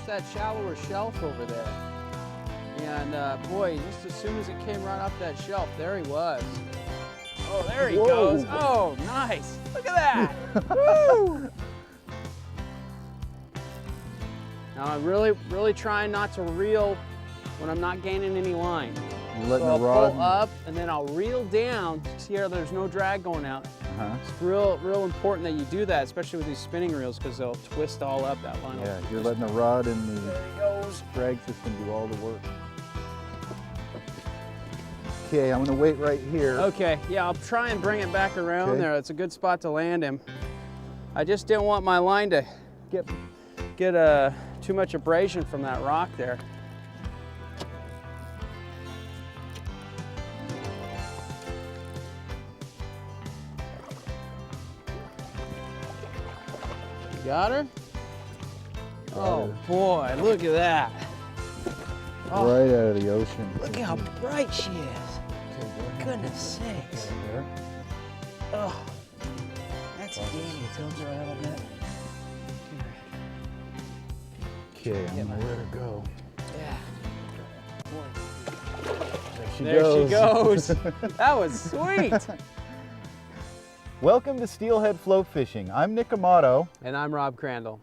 That shallower shelf over there, and boy, just as soon as it came right off that shelf, there he was. Oh, there he goes. Oh, nice. Look at that. Woo! Now I'm really trying not to reel when I'm not gaining any line. You're letting so the I'll rod pull up and then I'll reel down to see how there's no drag going out. It's real important that you do that, especially with these spinning reels, because they'll twist all up that line. Yeah, you're letting the rod and the drag system do all the work. Okay, I'm gonna wait right here. Okay, yeah, I'll try and bring it back around there. That's a good spot to land him. I just didn't want my line to get too much abrasion from that rock there. Got her? Oh boy, look at that. Oh, right out of the ocean. Look how bright she is. Goodness sakes. Oh, that's a dandy. Tilt her a little bit. Okay, I'm gonna let her go. Yeah. There she goes. That was sweet. Welcome to Steelhead Float Fishing. I'm Nick Amato. And I'm Rob Crandall.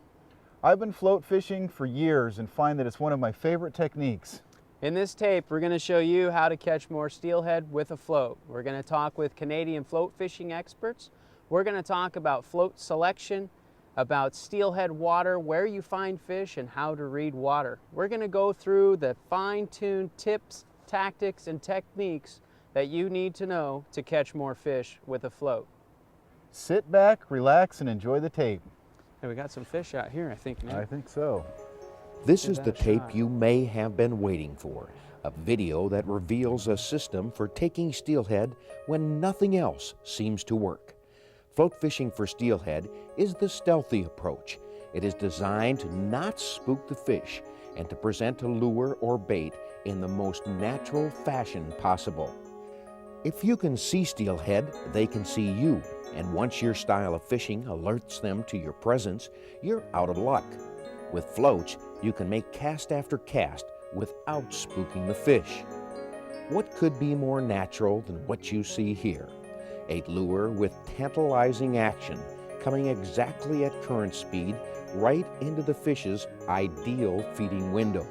I've been float fishing for years and find that it's one of my favorite techniques. In this tape, we're going to show you how to catch more steelhead with a float. We're going to talk with Canadian float fishing experts. We're going to talk about float selection, about steelhead water, where you find fish, and how to read water. We're going to go through the fine-tuned tips, tactics, and techniques that you need to know to catch more fish with a float. Sit back, relax, and enjoy the tape. Hey, we got some fish out here, I think, Nick. I think so. This is the tape you may have been waiting for, a video that reveals a system for taking steelhead when nothing else seems to work. Float fishing for steelhead is the stealthy approach. It is designed to not spook the fish and to present a lure or bait in the most natural fashion possible. If you can see steelhead, they can see you, and once your style of fishing alerts them to your presence, you're out of luck. With floats, you can make cast after cast without spooking the fish. What could be more natural than what you see here? A lure with tantalizing action, coming exactly at current speed right into the fish's ideal feeding window.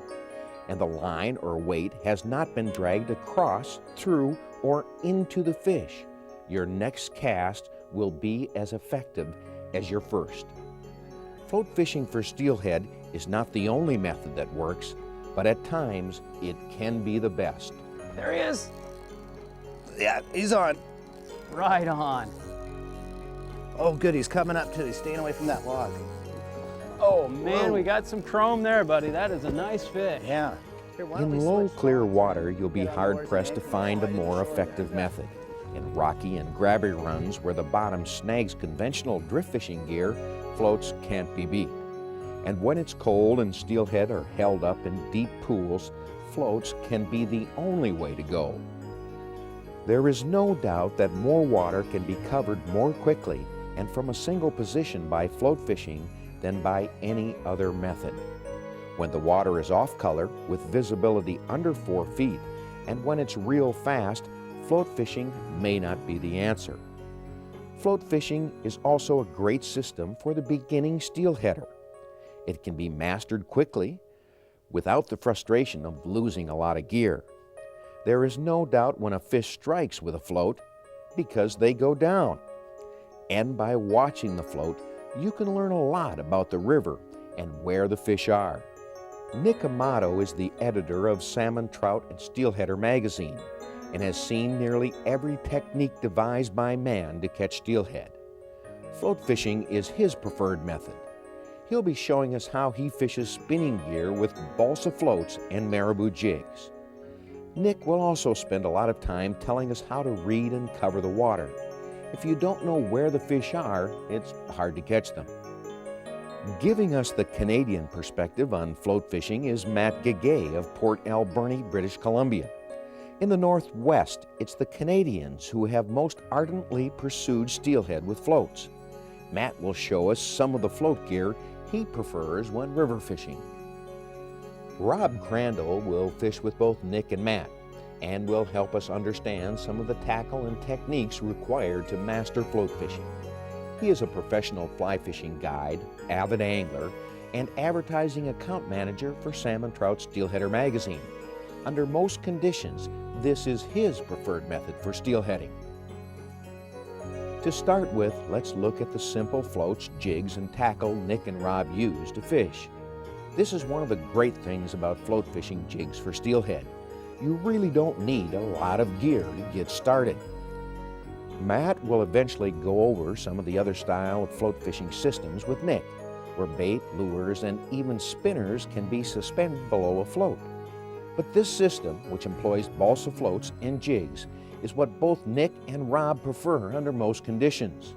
And the line or weight has not been dragged across, through, or into the fish. Your next cast will be as effective as your first. Float fishing for steelhead is not the only method that works, but at times it can be the best. There he is. Yeah, he's on. Right on. Oh, good, he's coming up too. He's staying away from that log. Oh man, we got some chrome there, buddy. That is a nice fish. Yeah. In low, clear water, you'll be hard-pressed to find a more effective method. In rocky and grabby runs where the bottom snags conventional drift fishing gear, floats can't be beat. And when it's cold and steelhead are held up in deep pools, floats can be the only way to go. There is no doubt that more water can be covered more quickly and from a single position by float fishing than by any other method. When the water is off color with visibility under 4 feet, and when it's real fast, float fishing may not be the answer. Float fishing is also a great system for the beginning steelheader. It can be mastered quickly without the frustration of losing a lot of gear. There is no doubt when a fish strikes with a float because they go down. And by watching the float, you can learn a lot about the river and where the fish are. Nick Amato is the editor of Salmon, Trout, and Steelheader magazine and has seen nearly every technique devised by man to catch steelhead. Float fishing is his preferred method. He'll be showing us how he fishes spinning gear with balsa floats and marabou jigs. Nick will also spend a lot of time telling us how to read and cover the water. If you don't know where the fish are, it's hard to catch them. Giving us the Canadian perspective on float fishing is Matt Guiguet of Port Alberni, British Columbia. In the Northwest, it's the Canadians who have most ardently pursued steelhead with floats. Matt will show us some of the float gear he prefers when river fishing. Rob Crandall will fish with both Nick and Matt and will help us understand some of the tackle and techniques required to master float fishing. He is a professional fly fishing guide, avid angler, and advertising account manager for Salmon Trout Steelheader magazine. Under most conditions, this is his preferred method for steelheading. To start with, let's look at the simple floats, jigs, and tackle Nick and Rob use to fish. This is one of the great things about float fishing jigs for steelhead. You really don't need a lot of gear to get started. Matt will eventually go over some of the other style of float fishing systems with Nick, where bait, lures, and even spinners can be suspended below a float. But this system, which employs balsa floats and jigs, is what both Nick and Rob prefer under most conditions.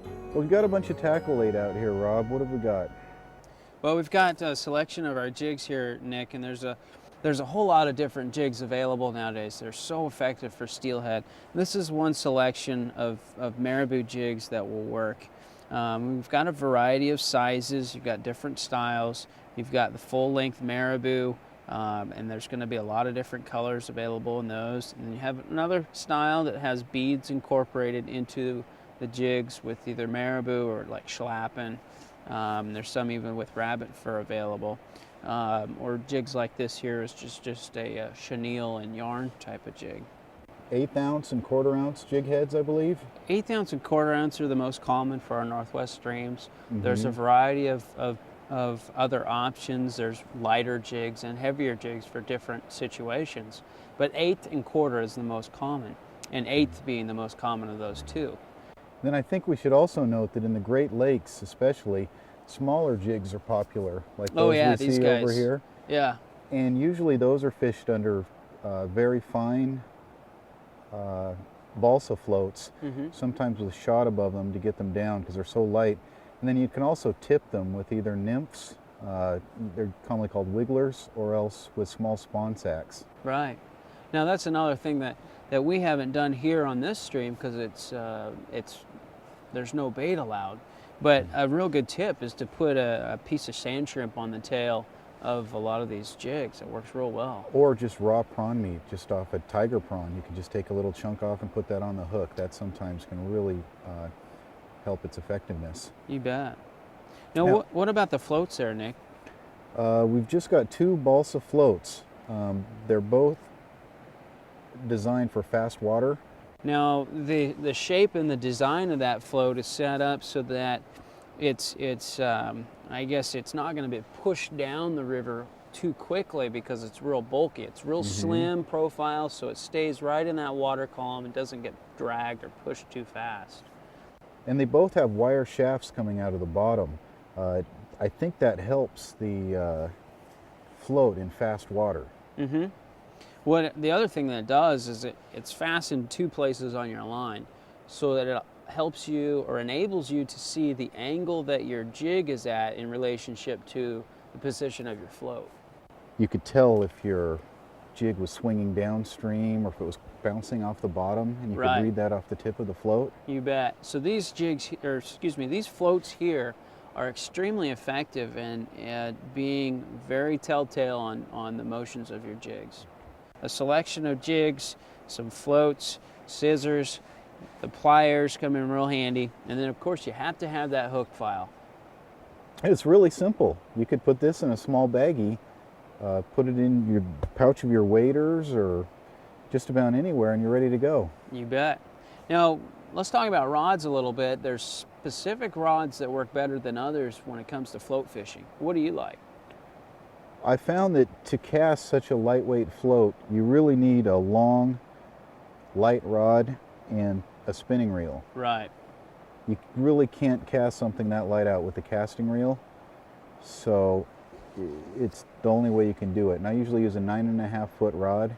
Well, we've got a bunch of tackle laid out here, Rob. What have we got? Well, we've got a selection of our jigs here, Nick, and there's a whole lot of different jigs available nowadays. They're so effective for steelhead. This is one selection of marabou jigs that will work. We've got a variety of sizes. You've got different styles. You've got the full-length marabou, and there's going to be a lot of different colors available in those. And you have another style that has beads incorporated into the jigs with either marabou or like schlappen. There's some even with rabbit fur available. Or jigs like this here is just a chenille and yarn type of jig. 1/8 ounce and 1/4 ounce jig heads, I believe. 1/8 ounce and 1/4 ounce are the most common for our Northwest streams. There's a variety of other options. There's lighter jigs and heavier jigs for different situations. But 1/8 and 1/4 is the most common, and 1/8 being the most common of those two. Then I think we should also note that in the Great Lakes especially, smaller jigs are popular, like those we these see guys over here. Yeah. And usually those are fished under very fine balsa floats, sometimes with a shot above them to get them down because they're so light. And then you can also tip them with either nymphs, they're commonly called wigglers, or else with small spawn sacks. Right. Now that's another thing that we haven't done here on this stream because there's no bait allowed. But a real good tip is to put a piece of sand shrimp on the tail of a lot of these jigs. It works real well. Or just raw prawn meat, just off a tiger prawn. You can just take a little chunk off and put that on the hook. That sometimes can really help its effectiveness. You bet. Now, what about the floats there, Nick? We've just got 2 balsa floats. They're both designed for fast water. Now, the shape and the design of that float is set up so that it's I guess it's not going to be pushed down the river too quickly because it's real bulky. It's real slim profile, so it stays right in that water column and doesn't get dragged or pushed too fast. And they both have wire shafts coming out of the bottom. I think that helps the float in fast water. What the other thing that it does is it's fastened 2 places on your line so that it helps you or enables you to see the angle that your jig is at in relationship to the position of your float. You could tell if your jig was swinging downstream or if it was bouncing off the bottom, and you could read that off the tip of the float. You bet. So these jigs, or excuse me, these floats here are extremely effective in being very telltale on the motions of your jigs. A selection of jigs, some floats, scissors, the pliers come in real handy, and then of course you have to have that hook file. It's really simple. You could put this in a small baggie, put it in your pouch of your waders or just about anywhere, and you're ready to go. You bet. Now let's talk about rods a little bit. There's specific rods that work better than others when it comes to float fishing. What do you like? I found that to cast such a lightweight float, you really need a long, light rod and a spinning reel. Right. You really can't cast something that light out with a casting reel. So it's the only way you can do it. And I usually use a 9.5-foot rod.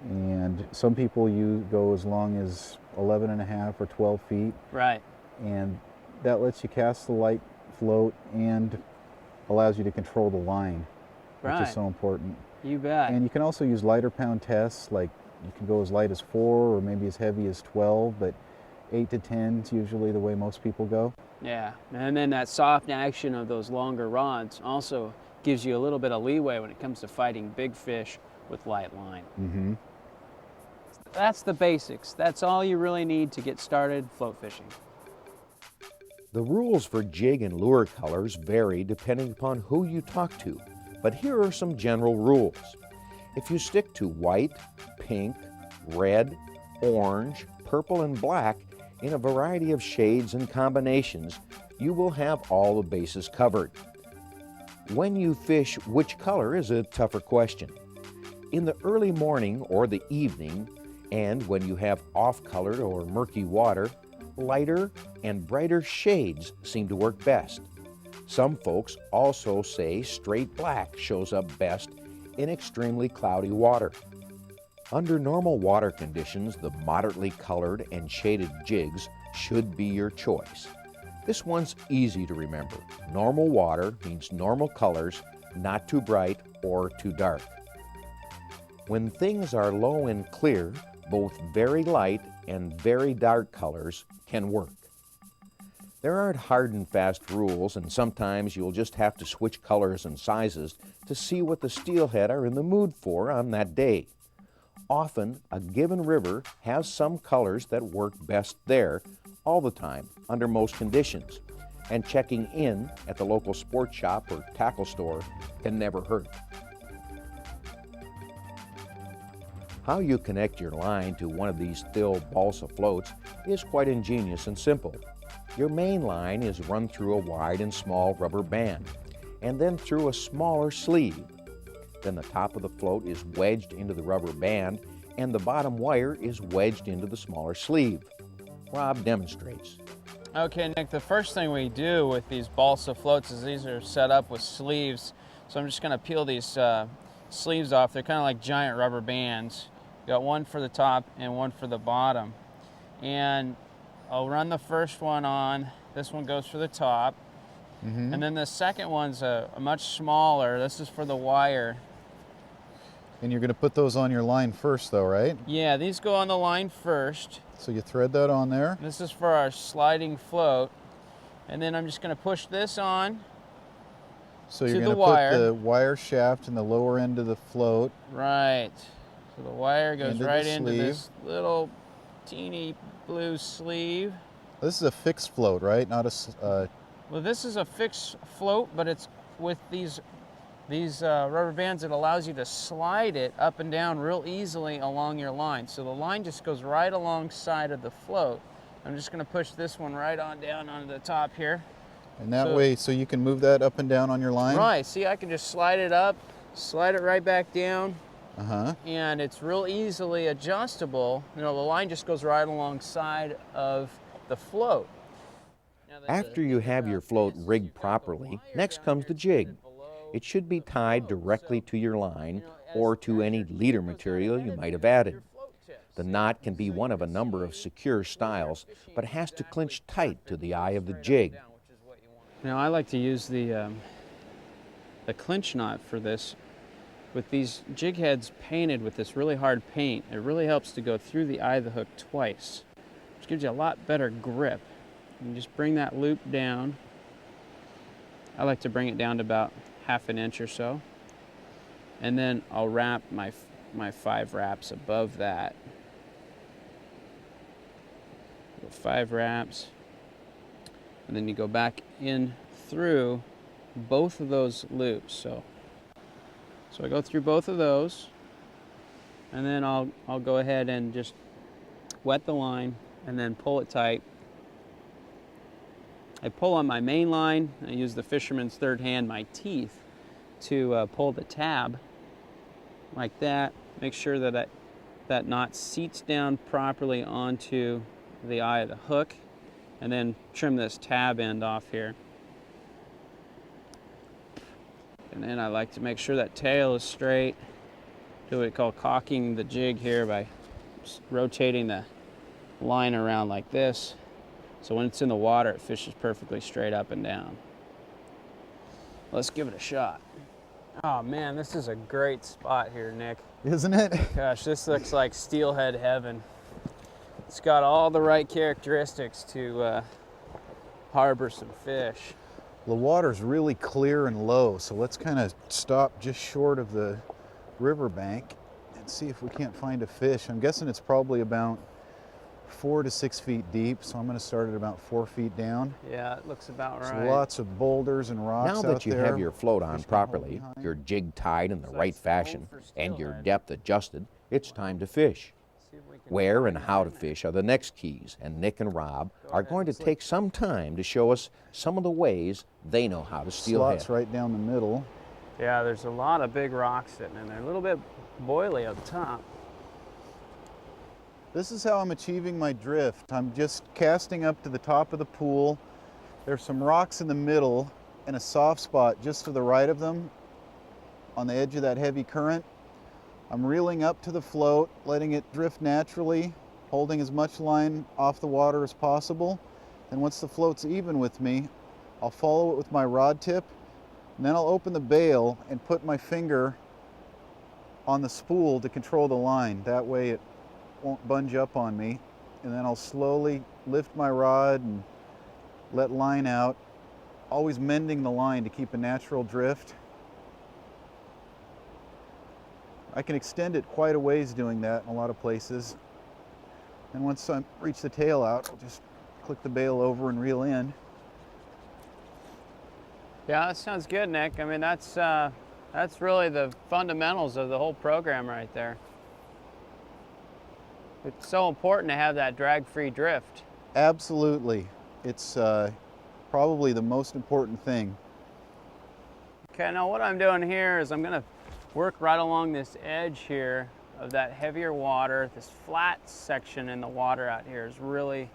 And some people go as long as 11.5 or 12 feet. Right. And that lets you cast the light float and allows you to control the line, which is so important. You bet. And you can also use lighter pound tests, like you can go as light as 4 or maybe as heavy as 12, but 8 to 10 is usually the way most people go. Yeah, and then that soft action of those longer rods also gives you a little bit of leeway when it comes to fighting big fish with light line. That's the basics. That's all you really need to get started float fishing. The rules for jig and lure colors vary depending upon who you talk to, but here are some general rules. If you stick to white, pink, red, orange, purple, and black in a variety of shades and combinations, you will have all the bases covered. When you fish which color is a tougher question. In the early morning or the evening, and when you have off-colored or murky water, lighter and brighter shades seem to work best. Some folks also say straight black shows up best in extremely cloudy water. Under normal water conditions, the moderately colored and shaded jigs should be your choice. This one's easy to remember. Normal water means normal colors, not too bright or too dark. When things are low and clear, both very light and very dark colors can work. There aren't hard and fast rules, and sometimes you'll just have to switch colors and sizes to see what the steelhead are in the mood for on that day. Often, a given river has some colors that work best there all the time under most conditions, and checking in at the local sport shop or tackle store can never hurt. How you connect your line to one of these Thill balsa floats is quite ingenious and simple. Your main line is run through a wide and small rubber band, and then through a smaller sleeve. Then the top of the float is wedged into the rubber band, and the bottom wire is wedged into the smaller sleeve. Rob demonstrates. Okay, Nick, the first thing we do with these balsa floats is these are set up with sleeves. So I'm just going to peel these sleeves off. They're kind of like giant rubber bands. Got one for the top and one for the bottom. And I'll run the first one on. This one goes for the top. And then the second one's a much smaller. This is for the wire. And you're going to put those on your line first though, right? Yeah, these go on the line first. So you thread that on there. This is for our sliding float. And then I'm just going to push this on. So you're going to put the wire shaft in the lower end of the float. Right. So the wire goes right into sleeve. this little teeny blue sleeve. This is a fixed float, right? Not a... Well, this is a fixed float, but it's with these rubber bands. It allows you to slide it up and down real easily along your line. So the line just goes right alongside of the float. I'm just going to push this one right on down onto the top here. And that way, so you can move that up and down on your line? Right. See, I can just slide it up, slide it right back down. And it's real easily adjustable. You know, the line just goes right alongside of the float. After you have your float rigged properly, next comes the jig. It should be tied directly to your line or to any leader material you might have added. The knot can be one of a number of secure styles, but has to clinch tight to the eye of the jig. Now I like to use the clinch knot for this. With these jig heads painted with this really hard paint, it really helps to go through the eye of the hook twice, which gives you a lot better grip. You just bring that loop down. I like to bring it down to about 1/2 inch or so. And then I'll wrap my 5 wraps above that. 5 wraps. And then you go back in through both of those loops. So I go through both of those, and then I'll go ahead and just wet the line and then pull it tight. I pull on my main line. I use the fisherman's third hand, my teeth, to pull the tab like that. Make sure that that knot seats down properly onto the eye of the hook, and then trim this tab end off here. And then I like to make sure that tail is straight. Do what we call cocking the jig here by rotating the line around like this. So when it's in the water, it fishes perfectly straight up and down. Let's give it a shot. Oh man, this is a great spot here, Nick. Isn't it? Gosh, this looks like steelhead heaven. It's got all the right characteristics to harbor some fish. The water's really clear and low, so let's kind of stop just short of the riverbank and see if we can't find a fish. I'm guessing it's probably about 4 to 6 feet deep, so I'm going to start at about 4 feet down. Yeah, it looks about right. So lots of boulders and rocks Now out that you there. have your float on Fish can hold properly, behind. your jig tied in the So right that's fashion, full for and your steelhead. depth adjusted, it's time to fish. See if we can Where find and how to one. fish are the next keys, and Nick and Rob are ahead going to and slip. take some time to show us some of the ways they know how to steelhead. Slots right down the middle. Yeah, there's a lot of big rocks sitting in there. A little bit boily up top. This is how I'm achieving my drift. I'm just casting up to the top of the pool. There's some rocks in the middle and a soft spot just to the right of them on the edge of that heavy current. I'm reeling up to the float, letting it drift naturally, holding as much line off the water as possible. And once the float's even with me, I'll follow it with my rod tip, and then I'll open the bail and put my finger on the spool to control the line. That way it won't bunge up on me. And then I'll slowly lift my rod and let line out, always mending the line to keep a natural drift. I can extend it quite a ways doing that in a lot of places. And once I reach the tail out, I'll just click the bail over and reel in. Yeah, that sounds good, Nick. I mean, that's really the fundamentals of the whole program right there. It's so important to have that drag-free drift. Absolutely. It's probably the most important thing. Okay, now what I'm doing here is I'm gonna work right along this edge here of that heavier water. This flat section in the water out here is really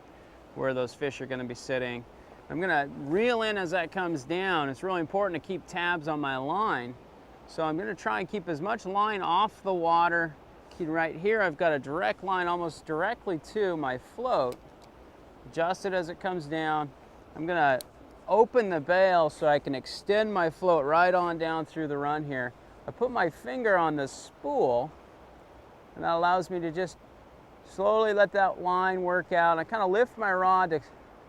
where those fish are gonna be sitting. I'm gonna reel in as that comes down. It's really important to keep tabs on my line. So I'm gonna try and keep as much line off the water. Right here, I've got a direct line almost directly to my float. Adjust it as it comes down. I'm gonna open the bail so I can extend my float right on down through the run here. I put my finger on the spool, and that allows me to just slowly let that line work out. I kind of lift my rod to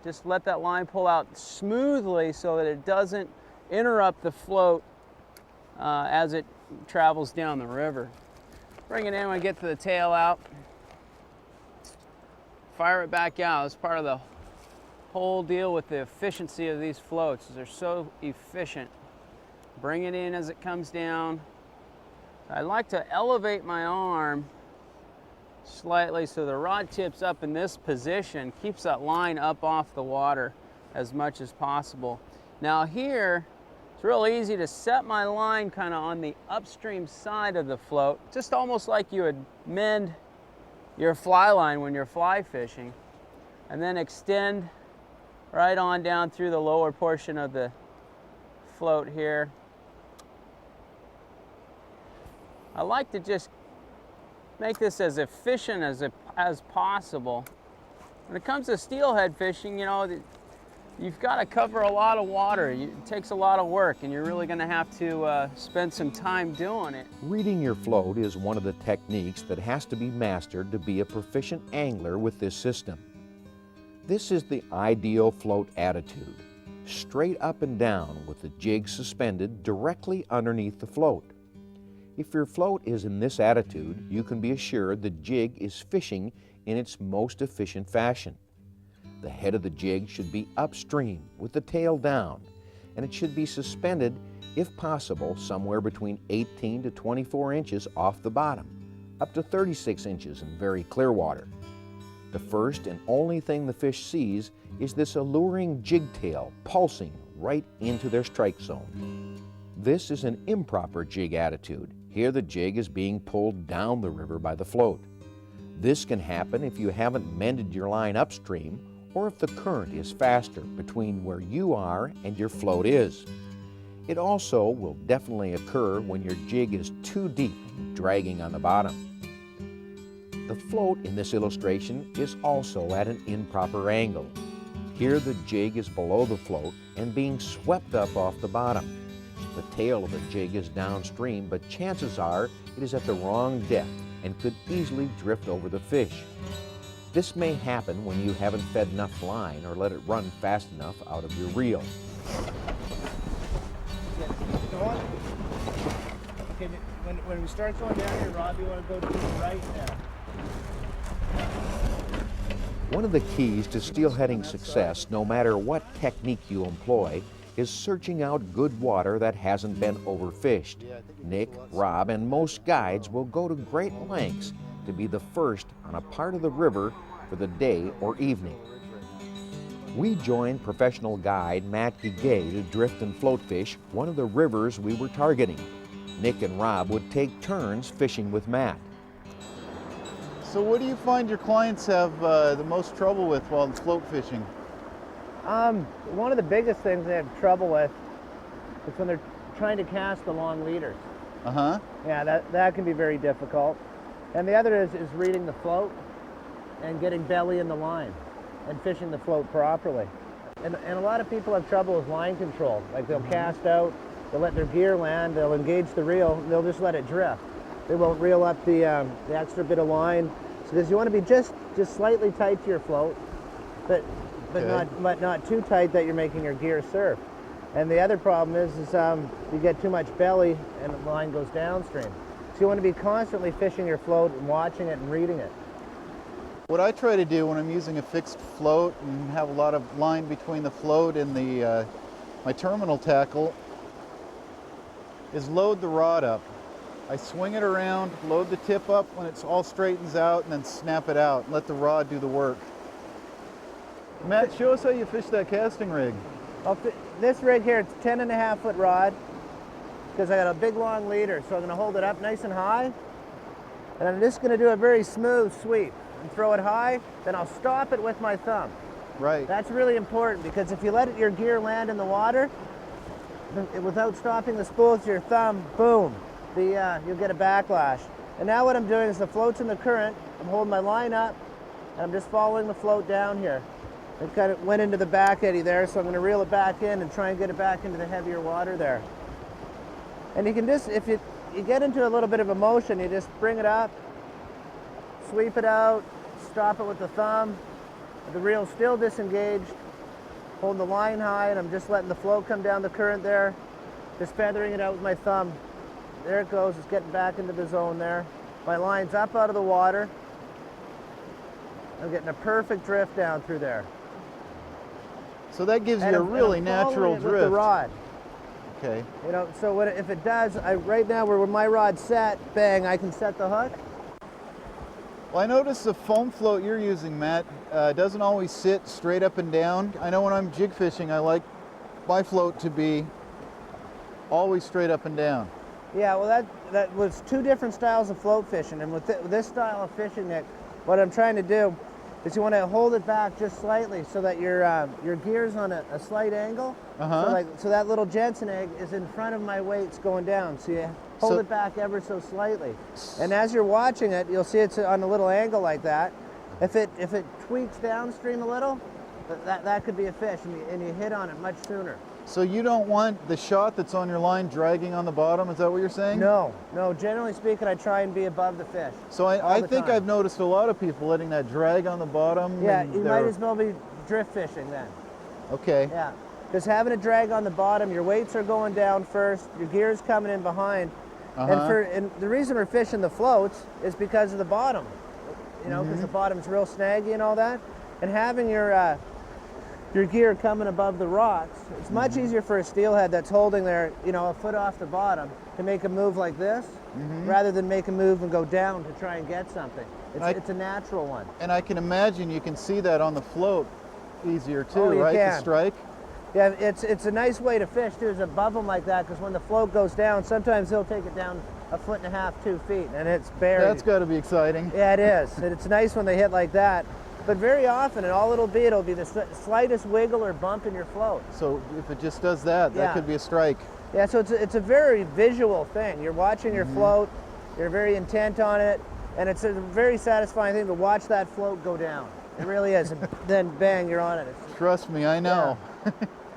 just let that line pull out smoothly so that it doesn't interrupt the float as it travels down the river. Bring it in when I get to the tail out. Fire it back out. It's part of the whole deal with the efficiency of these floats. They're so efficient. Bring it in as it comes down. I like to elevate my arm slightly so the rod tip's up in this position, keeps that line up off the water as much as possible. Now here, it's real easy to set my line kind of on the upstream side of the float, just almost like you would mend your fly line when you're fly fishing, and then extend right on down through the lower portion of the float here. I like to just make this as efficient as possible. When it comes to steelhead fishing, you know, you've got to cover a lot of water. It takes a lot of work, and you're really going to have to spend some time doing it. Reading your float is one of the techniques that has to be mastered to be a proficient angler with this system. This is the ideal float attitude, straight up and down with the jig suspended directly underneath the float. If your float is in this attitude, you can be assured the jig is fishing in its most efficient fashion. The head of the jig should be upstream with the tail down, and it should be suspended, if possible, somewhere between 18 to 24 inches off the bottom, up to 36 inches in very clear water. The first and only thing the fish sees is this alluring jig tail pulsing right into their strike zone. This is an improper jig attitude. Here the jig is being pulled down the river by the float. This can happen if you haven't mended your line upstream or if the current is faster between where you are and your float is. It also will definitely occur when your jig is too deep, dragging on the bottom. The float in this illustration is also at an improper angle. Here the jig is below the float and being swept up off the bottom. The tail of the jig is downstream, but chances are it is at the wrong depth and could easily drift over the fish. This may happen when you haven't fed enough line or let it run fast enough out of your reel. Okay, when we start going down here, Rob, you want to go to the right there. One of the keys to steelheading success, no matter what technique you employ, is searching out good water that hasn't been overfished. Nick, Rob, and most guides will go to great lengths to be the first on a part of the river for the day or evening. We joined professional guide Matt Guiguet to drift and float fish one of the rivers we were targeting. Nick and Rob would take turns fishing with Matt. So what do you find your clients have the most trouble with while float fishing? One of the biggest things they have trouble with is when they're trying to cast the long leaders. Uh-huh. Yeah, that can be very difficult. And the other is reading the float and getting belly in the line and fishing the float properly. And a lot of people have trouble with line control. Like they'll cast out, they'll let their gear land, they'll engage the reel, and they'll just let it drift. They won't reel up the extra bit of line. So because you want to be just slightly tight to your float, but not too tight that you're making your gear surf. And the other problem is you get too much belly and the line goes downstream. So you want to be constantly fishing your float and watching it and reading it. What I try to do when I'm using a fixed float and have a lot of line between the float and the my terminal tackle is load the rod up. I swing it around, load the tip up when it's all straightens out, and then snap it out and let the rod do the work. Matt, show us how you fish that casting rig. This rig here, it's 10.5-foot rod because I got a big long leader, so I'm going to hold it up nice and high, and I'm just going to do a very smooth sweep and throw it high, then I'll stop it with my thumb. Right. That's really important because if you let your gear land in the water without stopping the spool with your thumb, boom, you'll get a backlash. And now what I'm doing is the float's in the current, I'm holding my line up, and I'm just following the float down here. It kind of went into the back eddy there, so I'm going to reel it back in and try and get it back into the heavier water there. And you can just, if you get into a little bit of a motion, you just bring it up, sweep it out, stop it with the thumb. The reel's still disengaged, holding the line high, and I'm just letting the float come down the current there, just feathering it out with my thumb. There it goes, it's getting back into the zone there. My line's up out of the water. I'm getting a perfect drift down through there. So that gives you a really natural drift. With the rod. Okay. You know, so if it does, right now where my rod's set, bang, I can set the hook. Well, I notice the foam float you're using, Matt, doesn't always sit straight up and down. I know when I'm jig fishing, I like my float to be always straight up and down. Yeah, well, that was two different styles of float fishing, and with this style of fishing, Nick, what I'm trying to do is you want to hold it back just slightly so that your gear's on a slight angle. So that little Jensen egg is in front of my weights going down. So you hold it back ever so slightly. And as you're watching it, you'll see it's on a little angle like that. If it tweaks downstream a little, that could be a fish, and you hit on it much sooner. So you don't want the shot that's on your line dragging on the bottom, is that what you're saying? No, generally speaking, I try and be above the fish. So I think I've noticed a lot of people letting that drag on the bottom. Yeah, you might as well be drift fishing then. Okay. Yeah, because having a drag on the bottom, your weights are going down first, your gear's coming in behind, and the reason we're fishing the floats is because of the bottom, you know, because the bottom's real snaggy and all that, and having your gear coming above the rocks, it's much easier for a steelhead that's holding there, you know, a foot off the bottom to make a move like this, rather than make a move and go down to try and get something. It's a natural one. And I can imagine you can see that on the float easier too, Oh, you right? can. The strike. Yeah, it's a nice way to fish too, is above them like that, because when the float goes down, sometimes they'll take it down 1.5 feet, 2 feet, and it's buried. That's got to be exciting. Yeah, it is. And it's nice when they hit like that. But very often, and all it'll be the slightest wiggle or bump in your float. So if it just does that, that could be a strike. Yeah, so it's a very visual thing. You're watching your float, you're very intent on it, and it's a very satisfying thing to watch that float go down. It really is. And then bang, you're on it. Trust me, I know.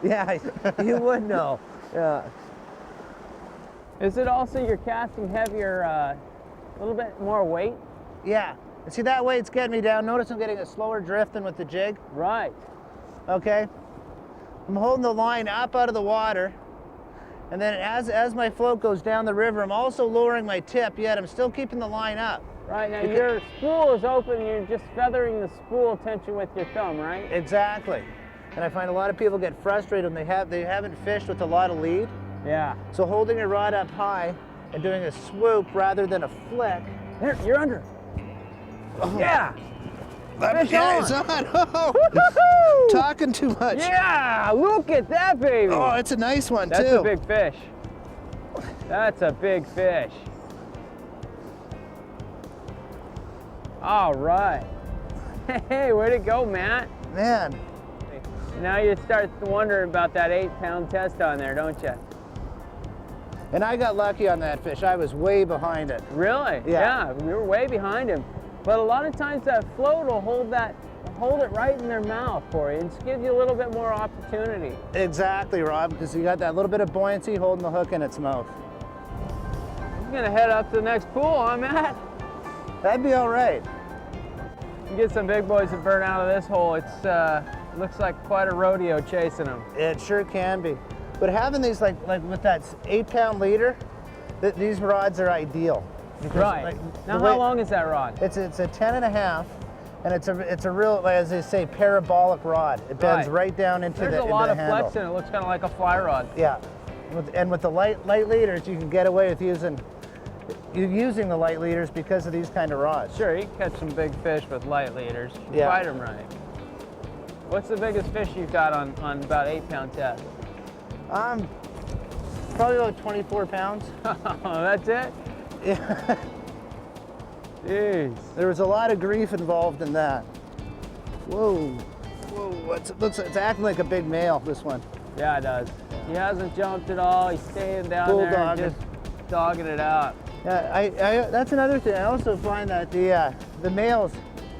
Yeah, you would know. Yeah. Is it also you're casting heavier, a little bit more weight? Yeah. And see, that way it's getting me down. Notice I'm getting a slower drift than with the jig. Right. Okay. I'm holding the line up out of the water. And then as my float goes down the river, I'm also lowering my tip, yet I'm still keeping the line up. Right, now your spool is open and you're just feathering the spool tension with your thumb, right? Exactly. And I find a lot of people get frustrated when they haven't fished with a lot of lead. Yeah. So holding your rod up high and doing a swoop rather than a flick. There, you're under. Oh. Yeah. Fish Yeah, on. it's on. Oh. Talking too much. Yeah, look at that baby. Oh, it's a nice one That's too. a big fish. That's a big fish. All right. Hey, way to go, Matt. Man. Now you start wondering about that 8-pound test on there, don't you? And I got lucky on that fish. I was way behind it. Really? Yeah. We were way behind him. But a lot of times that float will hold it right in their mouth for you and just give you a little bit more opportunity. Exactly, Rob, because you got that little bit of buoyancy holding the hook in its mouth. I'm gonna head up to the next pool, huh, Matt? That'd be all right. You get some big boys that burn out of this hole. It looks like quite a rodeo chasing them. It sure can be. But having these, like with that 8-pound leader, these rods are ideal. Because, Right. like, Now, the way- how long is that rod? It's a 10.5, and it's a real, like, as they say, parabolic rod. It bends right down into There's the a lot of handle. flex in it. It looks kind of like a fly rod. Yeah, and with the light leaders, you can get away with using the light leaders because of these kind of rods. Sure, you can catch some big fish with light leaders. You Yeah. fight them right. What's the biggest fish you've got on about 8-pound test? Probably about 24 pounds. Oh, that's it? Yeah. Jeez. There was a lot of grief involved in that. Whoa, whoa! It's acting like a big male. This one. Yeah, it does. He hasn't jumped at all. He's staying down there and Bulldogging. just dogging it out. Yeah, that's another thing. I also find that the males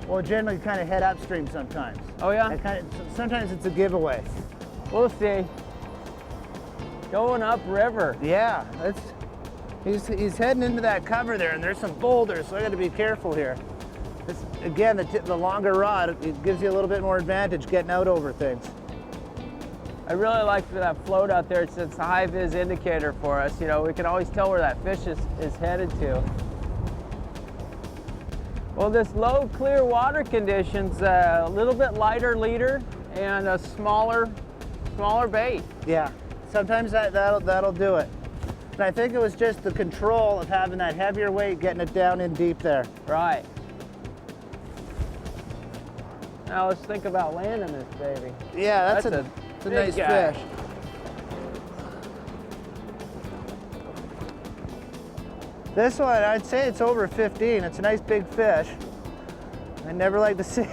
will generally kind of head upstream sometimes. Oh, yeah? Sometimes it's a giveaway. We'll see. Going upriver. Yeah, he's heading into that cover there, and there's some boulders, so I got to be careful here. Again, the longer rod, it gives you a little bit more advantage getting out over things. I really like that float out there. It's a high vis indicator for us. You know, we can always tell where that fish is headed to. Well, this low clear water conditions, a little bit lighter leader and a smaller bait. Yeah, sometimes that'll do it. And I think it was just the control of having that heavier weight, getting it down in deep there. Right. Now let's think about landing this baby. Yeah, that's a big nice guy. fish. This one, I'd say it's over 15. It's a nice big fish. I never like to see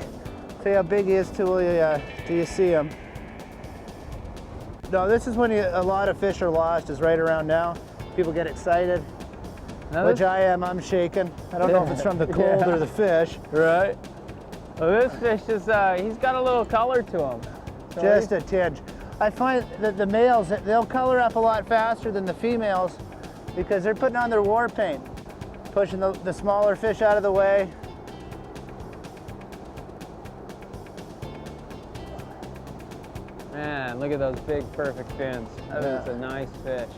how big he is till you see him. No, this is when a lot of fish are lost, is right around now. People get excited, which I am. I'm shaking. I don't know if it's from the cold or the fish. Right. Well, this fish is, he's got a little color to him. So Just a tinge. I find that the males, they'll color up a lot faster than the females because they're putting on their war paint, pushing the smaller fish out of the way. Man, look at those big, perfect fins. That is a nice fish.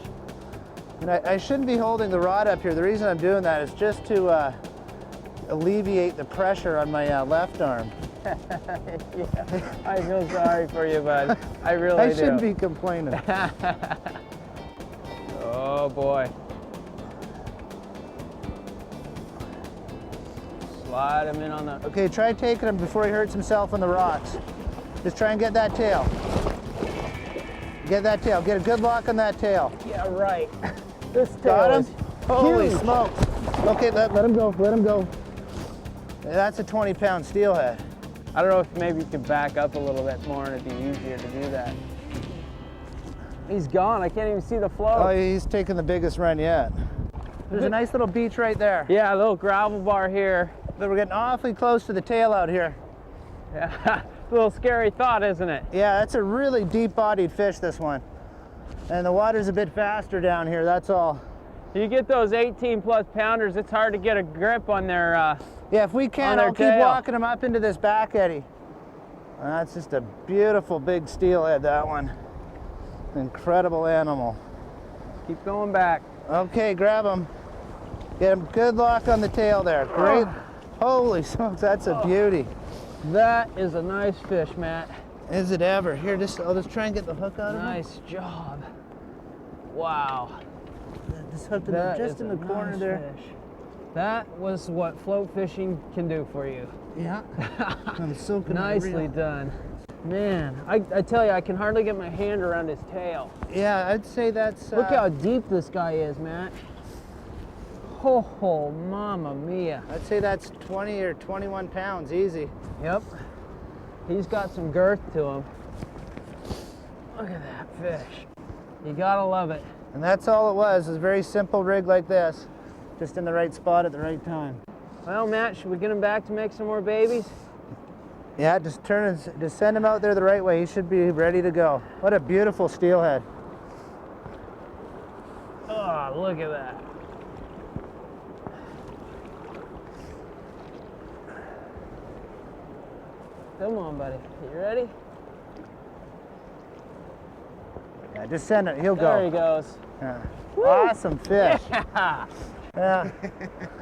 And I shouldn't be holding the rod up here. The reason I'm doing that is just to alleviate the pressure on my left arm. Yeah, I feel sorry for you, bud. I really do. I shouldn't be complaining. Oh boy. Slide him in on the... Okay, try taking him before he hurts himself on the rocks. Just try and get that tail. Get that tail. Get a good lock on that tail. Yeah, right. This tail Got him? is Holy huge. smokes. Okay, let him go. Let him go. That's a 20-pound steelhead. I don't know if maybe you could back up a little bit more and it'd be easier to do that. He's gone. I can't even see the float. Oh, he's taking the biggest run yet. There's a nice little beach right there. Yeah, a little gravel bar here. But we're getting awfully close to the tail out here. Yeah, a little scary thought, isn't it? Yeah, that's a really deep-bodied fish, this one. And the water's a bit faster down here, that's all. You get those 18-plus pounders, it's hard to get a grip on their yeah, if we can, I'll keep walking them up into this back eddy. That's just a beautiful big steelhead, that one. Incredible animal. Keep going back. Okay, grab him. Get him good lock on the tail there. Great. Holy smokes, that's a beauty. That is a nice fish, Matt. Is it ever? Here, I'll just try and get the hook out of him. Nice job. Wow. Just hooked him just in the corner there. Fish. That was what float fishing can do for you. Yeah. I'm so Nicely done. Man, I tell you, I can hardly get my hand around his tail. Yeah, I'd say that's... Look how deep this guy is, Matt. Oh, mama mia. I'd say that's 20 or 21 pounds, easy. Yep. He's got some girth to him. Look at that fish. You gotta love it. And that's all it was a very simple rig like this. Just in the right spot at the right time. Well, Matt, should we get him back to make some more babies? Yeah, just send him out there the right way. He should be ready to go. What a beautiful steelhead. Oh, look at that. Come on, buddy. You ready? Yeah, just send it. He'll There go. he goes. Yeah. Awesome fish. Yeah. Yeah.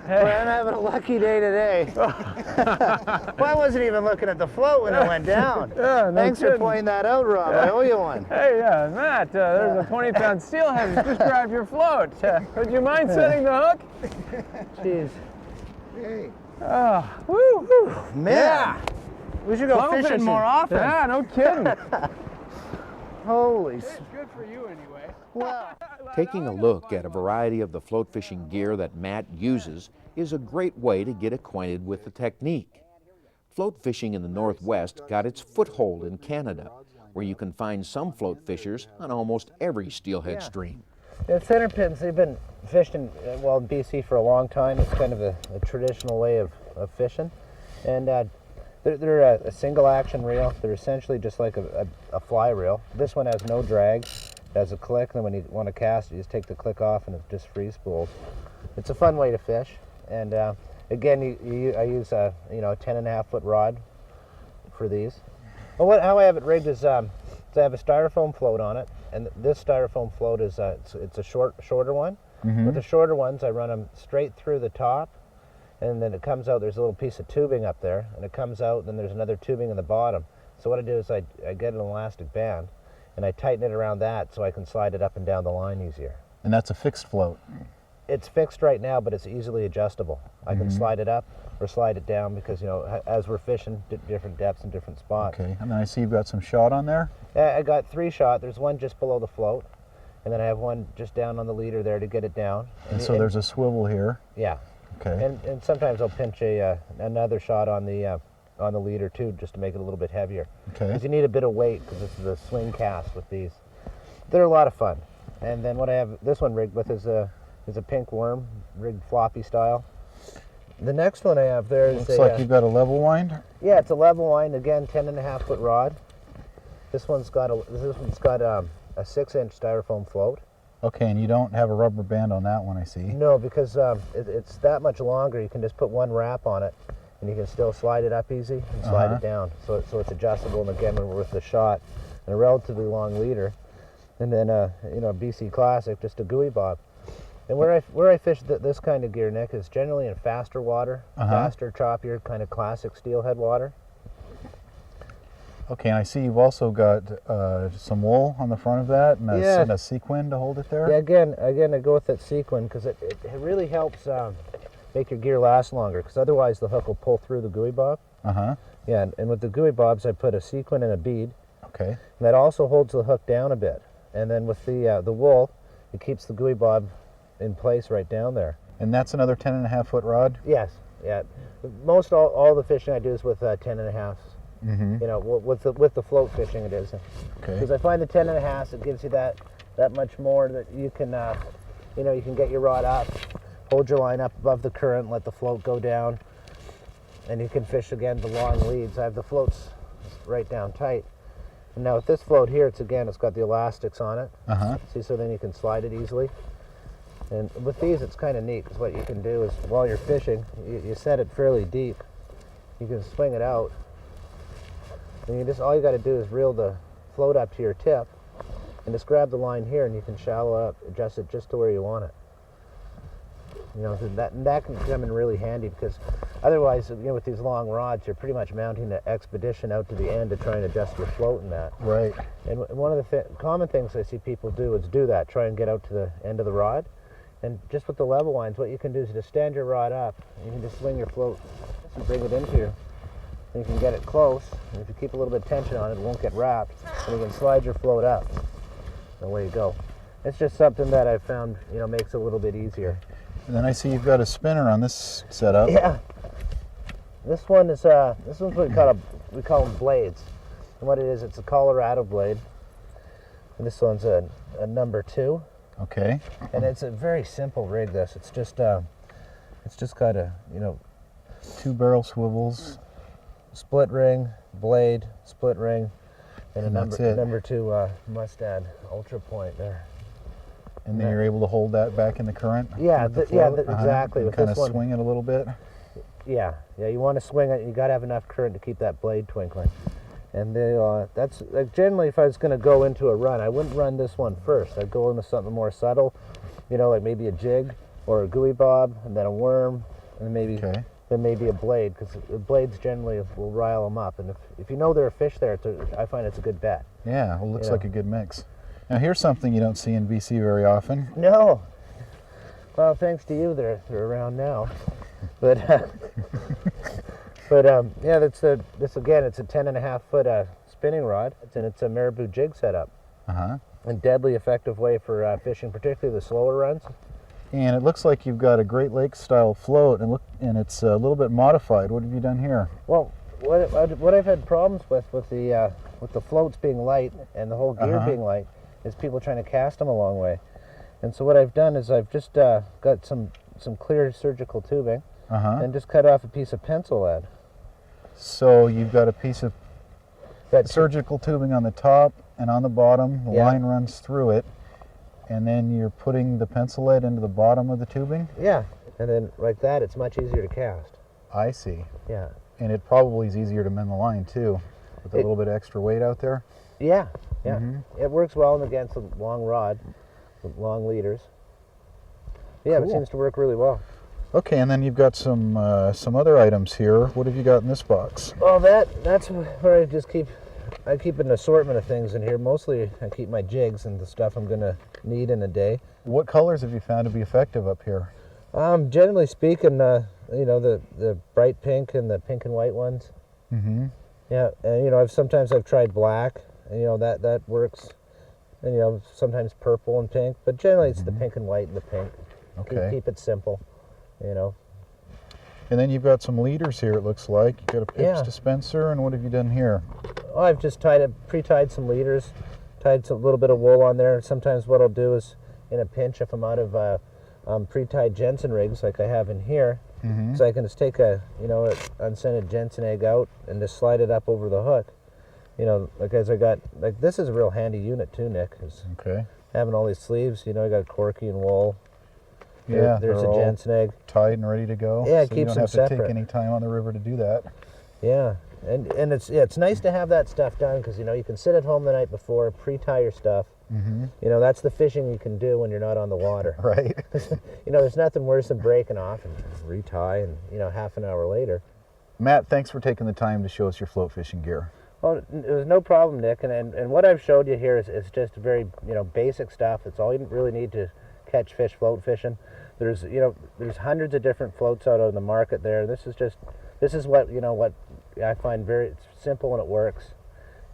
Well, I'm having a lucky day today. Well, I wasn't even looking at the float when it went down. Yeah, no Thanks for kidding. pointing that out, Rob. I owe you one. Hey, Matt, there's a 20-pound steelhead that just grabbed your float. Would you mind setting the hook? Jeez. Hey. Oh, woo, woo. Man. Yeah. We should go Float fishing more often. Yeah, no kidding. Holy. It's good for you anyway. Wow. Taking a look at a variety of the float fishing gear that Matt uses is a great way to get acquainted with the technique. Float fishing in the Northwest got its foothold in Canada, where you can find some float fishers on almost every steelhead stream. The center pins, they've been fished in BC for a long time. It's kind of a traditional way of fishing. And they're a single action reel. They're essentially just like a fly reel. This one has no drag. It has a click, and then when you want to cast it, you just take the click off and it just free spools. It's a fun way to fish. And again, I use a 10.5-foot rod for these. Well, how I have it rigged is I have a styrofoam float on it, and this styrofoam float is it's a shorter one. Mm-hmm. With the shorter ones, I run them straight through the top, and then it comes out. There's a little piece of tubing up there, and it comes out. Then there's another tubing in the bottom. So what I do is I get an elastic band, and I tighten it around that so I can slide it up and down the line easier. And that's a fixed float. It's fixed right now, but it's easily adjustable. I can slide it up or slide it down because, as we're fishing, different depths and different spots. Okay, and then I see you've got some shot on there? I got 3 shot. There's one just below the float, and then I have one just down on the leader there to get it down. And so there's a swivel here. Yeah. Okay. And sometimes I'll pinch another shot on the leader too, just to make it a little bit heavier. Okay. Because you need a bit of weight, because this is a swing cast with these. They're a lot of fun. And then what I have this one rigged with is a pink worm, rigged floppy style. The next one I have there is Looks like you've got a level wind. Yeah, it's a level wind, again, 10.5-foot rod. This one's got a 6-inch styrofoam float. Okay, and you don't have a rubber band on that one, I see. No, because it's that much longer. You can just put one wrap on it, and you can still slide it up easy and slide it down. So it's adjustable, and again, with the shot and a relatively long leader, and then a BC Classic, just a gooey bob. And where I fish this kind of gear, Nick, is generally in faster water, faster, choppier, kind of classic steelhead water. Okay, and I see you've also got some wool on the front of that, and a sequin to hold it there. Yeah, again, I go with that sequin because it really helps make your gear last longer. Because otherwise, the hook will pull through the gooey bob. Yeah, and with the gooey bobs, I put a sequin and a bead. Okay. And that also holds the hook down a bit. And then with the wool, it keeps the gooey bob in place right down there. And that's another 10.5-foot rod? Yes, yeah. Most all the fishing I do is with 10.5s. With the float fishing it is. Okay. Because I find the 10.5s, it gives you that that much more that you can, you know, you can get your rod up, hold your line up above the current, let the float go down, and you can fish again the long leads. I have the floats right down tight. And now with this float here, it's got the elastics on it. See, so then you can slide it easily. And with these, it's kind of neat, because what you can do is, while you're fishing, you set it fairly deep. You can swing it out. And you just, all you got to do is reel the float up to your tip, and just grab the line here, and you can shallow up, adjust it just to where you want it. You know, that can come in really handy, because otherwise, you know, with these long rods, you're pretty much mounting an expedition out to the end to try and adjust your float in that. Right. And one of the common things I see people do is try and get out to the end of the rod. And just with the level lines, what you can do is just stand your rod up, and you can just swing your float and bring it into you. And you can get it close, and if you keep a little bit of tension on it, it won't get wrapped, and you can slide your float up. And away you go. It's just something that I've found, you know, makes it a little bit easier. And then I see you've got a spinner on this setup. Yeah. This one's what we call them blades. And what it is, it's a Colorado blade. And this one's a number 2. Okay. And it's a very simple rig. It's just got a, you know, 2 barrel swivels. Split ring, blade, split ring, and a that's it. number 2 Mustad Ultra Point there. And then you're able to hold that back in the current? Yeah, with the float? exactly. And kind of swing it a little bit? Yeah, you want to swing it. You got to have enough current to keep that blade twinkling. And that's like, generally, if I was going to go into a run, I wouldn't run this one first. I'd go into something more subtle, you know, like maybe a jig or a gooey bob, and then a worm, and then maybe a blade, because the blades generally will rile them up. And if you know there are fish there, I find it's a good bet. Yeah, well, it looks like a good mix. Now here's something you don't see in BC very often. No. Well, thanks to you, they're around now. But yeah, this again, it's a 10.5 foot spinning rod, and it's a marabou jig setup. And deadly effective way for fishing, particularly the slower runs. And it looks like you've got a Great Lakes style float, and it's a little bit modified. What have you done here? Well, what I've had problems with the floats being light and the whole gear being light is people trying to cast them a long way. And so what I've done is I've just got some clear surgical tubing and just cut off a piece of pencil lead. So you've got a piece of surgical tubing on the top and on the bottom. The line runs through it, and then you're putting the pencil lead into the bottom of the tubing? Yeah, and then like that, it's much easier to cast. I see. Yeah. And it probably is easier to mend the line too, with a little bit of extra weight out there? Yeah, yeah. It works well against a long rod, with long leaders. Yeah, cool. It seems to work really well. Okay, and then you've got some other items here. What have you got in this box? Well, that's where I keep an assortment of things in here. Mostly I keep my jigs and the stuff I'm going to need in a day. What colors have you found to be effective up here? Generally speaking, you know, the bright pink and the pink and white ones. Yeah, and you know, sometimes I've tried black, and you know, that works. And you know, sometimes purple and pink, but generally it's the pink and white and the pink. Okay. Keep it simple, you know. And then you've got some leaders here, it looks like. You've got a pips dispenser, and what have you done here? Oh, I've just pre-tied some leaders, tied a little bit of wool on there. Sometimes what I'll do is, in a pinch, if I'm out of pre-tied Jensen rigs like I have in here, so I can just take an unscented Jensen egg out and just slide it up over the hook. You know, this is a real handy unit too, Nick. Okay. Having all these sleeves, you know, I got corky and wool. Yeah, there's a Jensen egg. Tied and ready to go. Yeah, it so keeps you them don't have separate. to take any time on the river to do that. Yeah, and it's nice to have that stuff done, because you know, you can sit at home the night before, pre-tie your stuff. You know, that's the fishing you can do when you're not on the water. Right. You know, there's nothing worse than breaking off and retie, and you know, half an hour later. Matt, thanks for taking the time to show us your float fishing gear. Oh, it was no problem, Nick. And what I've showed you here is just very, you know, basic stuff. It's all you really need to catch fish float fishing. There's hundreds of different floats out on the market there. This is what, you know, what I find very simple, and it works,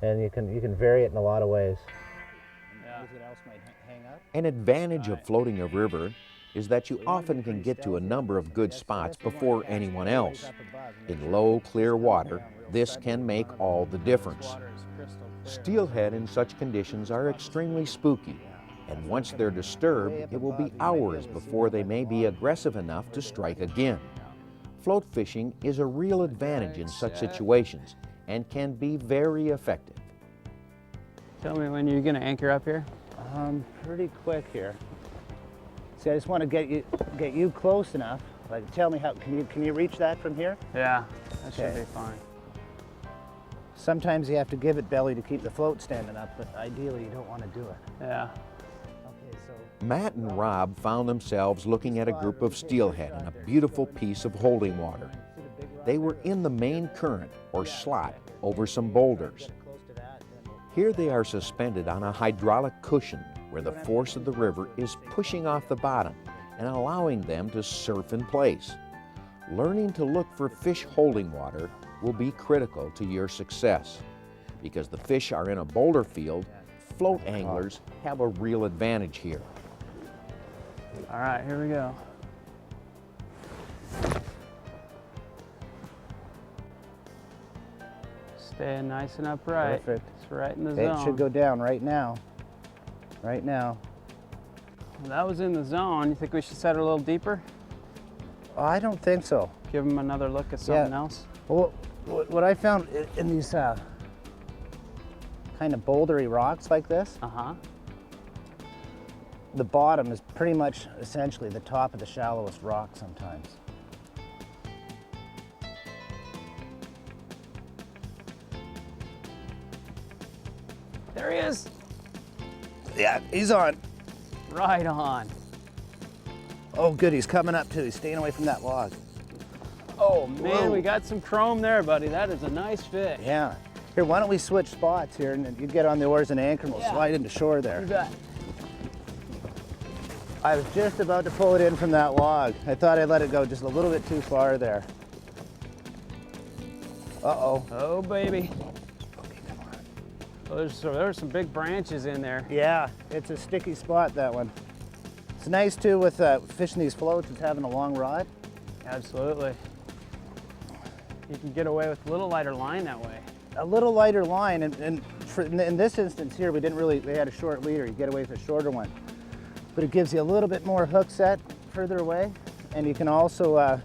and you can vary it in a lot of ways. An advantage of floating a river is that you often can get to a number of good spots before anyone else. In low, clear water, this can make all the difference. Steelhead in such conditions are extremely spooky, And once they're disturbed, it will be hours before they may be aggressive enough to strike again. Float fishing is a real advantage in such situations and can be very effective. Tell me when you're going to anchor up here. Pretty quick here. See, I just want to get you close enough. Like, tell me how, can you reach that from here? Yeah, that should Okay. be fine. Sometimes you have to give it belly to keep the float standing up, but ideally you don't want to do it. Yeah. Okay, so Matt and Rob found themselves looking at a group of steelhead in a beautiful piece of holding water. They were in the main current, or slot, over some boulders. Here they are suspended on a hydraulic cushion where the force of the river is pushing off the bottom and allowing them to surf in place. Learning to look for fish holding water will be critical to your success. Because the fish are in a boulder field, float anglers have a real advantage here. All right, here we go. Staying nice and upright. Perfect. It's right in the it zone. should go down right now. Right now. Well, that was in the zone. You think we should set it a little deeper? Oh, I don't think so. Give them another look at something else? Well, what I found in these kind of bouldery rocks like this, Uh-huh. the bottom is pretty much essentially the top of the shallowest rock sometimes. There he is. Yeah, he's on. Right on. Oh, good, he's coming up too. He's staying away from that log. Oh, man, Whoa. we got some chrome there, buddy. That is a nice fish. Yeah. Here, why don't we switch spots here, and then you get on the oars and anchor, and we'll Yeah. slide into shore there. You bet. I was just about to pull it in from that log. I thought I'd let it go just a little bit too far there. Uh-oh. Oh, baby. Oh, there's some big branches in there. Yeah, it's a sticky spot, that one. It's nice too with fishing these floats, it's having a long rod. Absolutely. You can get away with a little lighter line that way. A little lighter line, and in this instance here, we had a short leader. You get away with a shorter one. But it gives you a little bit more hook set further away, and you can also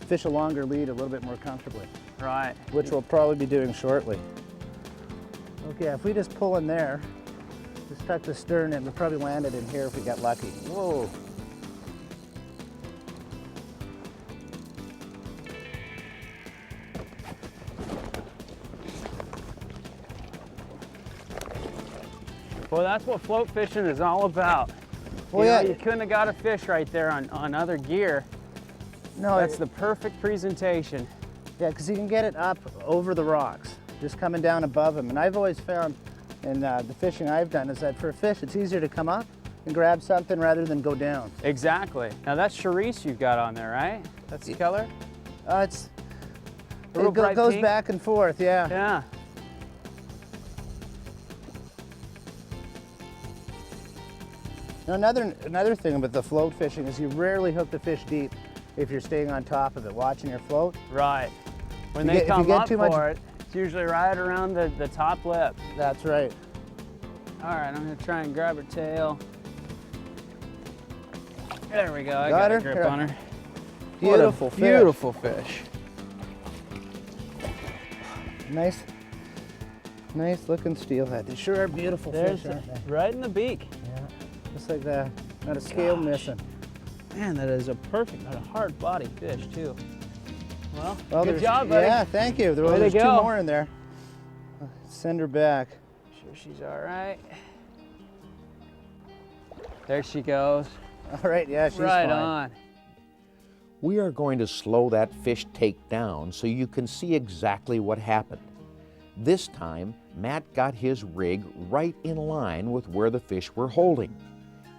fish a longer lead a little bit more comfortably, Right. which we'll probably be doing shortly. Okay, if we just pull in there, just tuck the stern in, we'll probably land it in here if we got lucky. Whoa. Well, that's what float fishing is all about. Well, You know, yeah. you couldn't have got a fish right there on other gear. No, That's the perfect presentation. yeah, because you can get it up over the rocks, just coming down above them. And I've always found in the fishing I've done is that for a fish, it's easier to come up and grab something rather than go down. Exactly. Now that's Charisse you've got on there, right? That's the color? It real bright goes pink? back and forth, yeah. Yeah. Now, another thing with the float fishing is you rarely hook the fish deep if you're staying on top of it, watching your float. Right. When If they you get come up too much- for it, it's usually right around the top lip. That's right. All right, I'm gonna try and grab her tail. There we go, I Got got her? a grip Here. on her. Beautiful What a fish. beautiful fish. Nice looking steelhead. They sure are beautiful There's fish, aren't they? right in the beak. Yeah, just like that. Not a scale Gosh. missing. Man, that is a hard body fish too. Well, Well, good there's- job, buddy. Yeah, thank you. Way to There's two go. more in there. Send her back. Sure she's all right. There she goes. All right, yeah, she's right fine. on. We are going to slow that fish take down so you can see exactly what happened. This time, Matt got his rig right in line with where the fish were holding.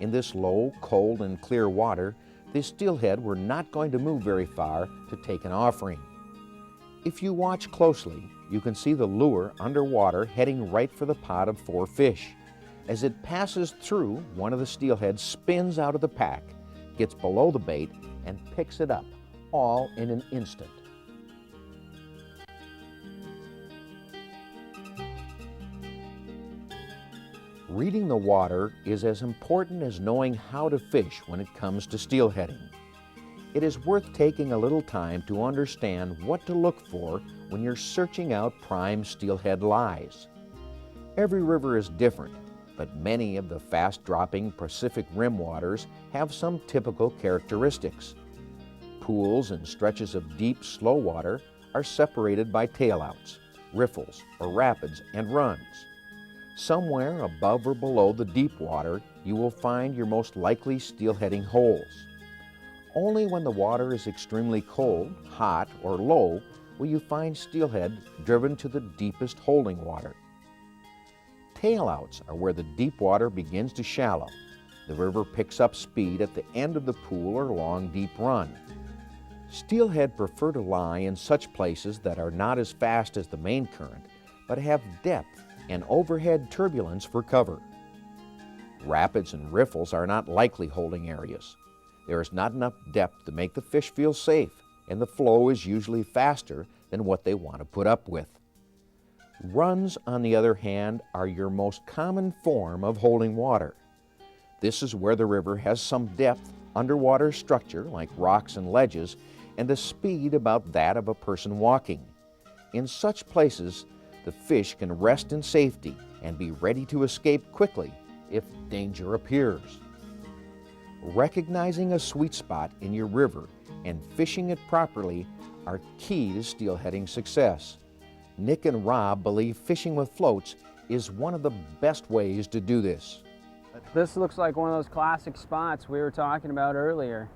In this low, cold, and clear water, the steelhead were not going to move very far to take an offering. If you watch closely, you can see the lure underwater heading right for the pot of 4 fish. As it passes through, one of the steelheads spins out of the pack, gets below the bait, and picks it up, all in an instant. Reading the water is as important as knowing how to fish when it comes to steelheading. It is worth taking a little time to understand what to look for when you're searching out prime steelhead lies. Every river is different, but many of the fast-dropping Pacific Rim waters have some typical characteristics. Pools and stretches of deep, slow water are separated by tailouts, riffles, or rapids and runs. Somewhere above or below the deep water, you will find your most likely steelheading holes. Only when the water is extremely cold, hot, or low will you find steelhead driven to the deepest holding water. Tailouts are where the deep water begins to shallow. The river picks up speed at the end of the pool or long, deep run. Steelhead prefer to lie in such places that are not as fast as the main current, but have depth and overhead turbulence for cover. Rapids and riffles are not likely holding areas. There is not enough depth to make the fish feel safe, and the flow is usually faster than what they want to put up with. Runs, on the other hand, are your most common form of holding water. This is where the river has some depth, underwater structure like rocks and ledges, and a speed about that of a person walking. In such places, the fish can rest in safety and be ready to escape quickly if danger appears. Recognizing a sweet spot in your river and fishing it properly are key to steelheading success. Nick and Rob believe fishing with floats is one of the best ways to do this. This looks like one of those classic spots we were talking about earlier.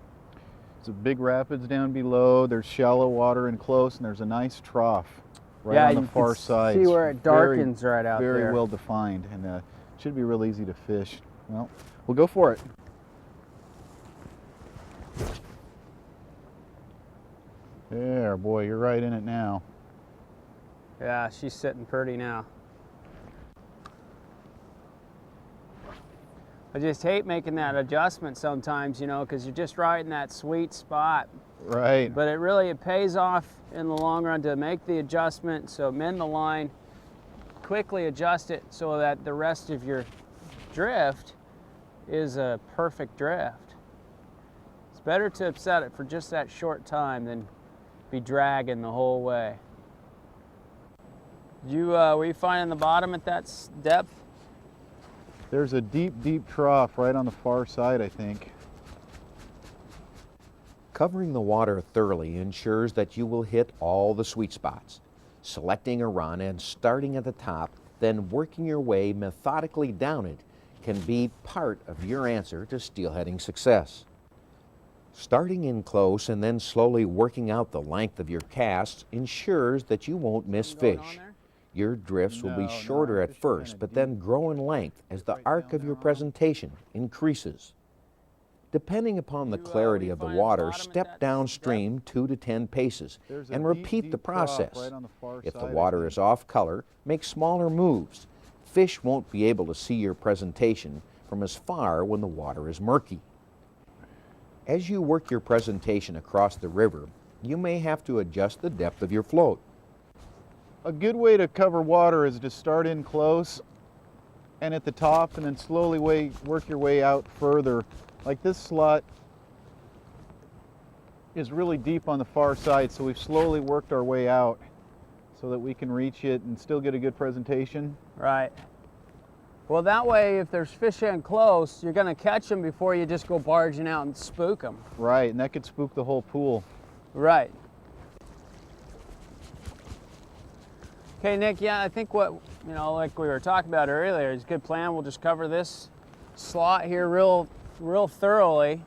There's a big rapids down below, there's shallow water in close, and there's a nice trough right on the far side. See where it darkens right out there. Very well defined, and it should be real easy to fish. Well, we'll go for it. There, boy, you're right in it now. Yeah, she's sitting pretty now. I just hate making that adjustment sometimes, you know, because you're just right in that sweet spot. Right. But it pays off in the long run to make the adjustment, so mend the line, quickly adjust it so that the rest of your drift is a perfect drift. It's better to upset it for just that short time than be dragging the whole way. Were you finding the bottom at that depth? There's a deep, deep trough right on the far side, I think. Covering the water thoroughly ensures that you will hit all the sweet spots. Selecting a run and starting at the top, then working your way methodically down it can be part of your answer to steelheading success. Starting in close and then slowly working out the length of your casts ensures that you won't miss fish. Your drifts will be shorter at first, but then grow in length as the arc of your presentation increases. Depending upon the clarity of the water, step downstream 2 to 10 paces and repeat the process. If the water is off color, make smaller moves. Fish won't be able to see your presentation from as far when the water is murky. As you work your presentation across the river, you may have to adjust the depth of your float. A good way to cover water is to start in close and at the top, and then slowly work your way out further. Like this slot is really deep on the far side, so we've slowly worked our way out so that we can reach it and still get a good presentation. Right. Well, that way, if there's fish in close, you're going to catch them before you just go barging out and spook them. Right, and that could spook the whole pool. Right. Okay, Nick, yeah, I think what, like we were talking about earlier, is a good plan. We'll just cover this slot here real thoroughly.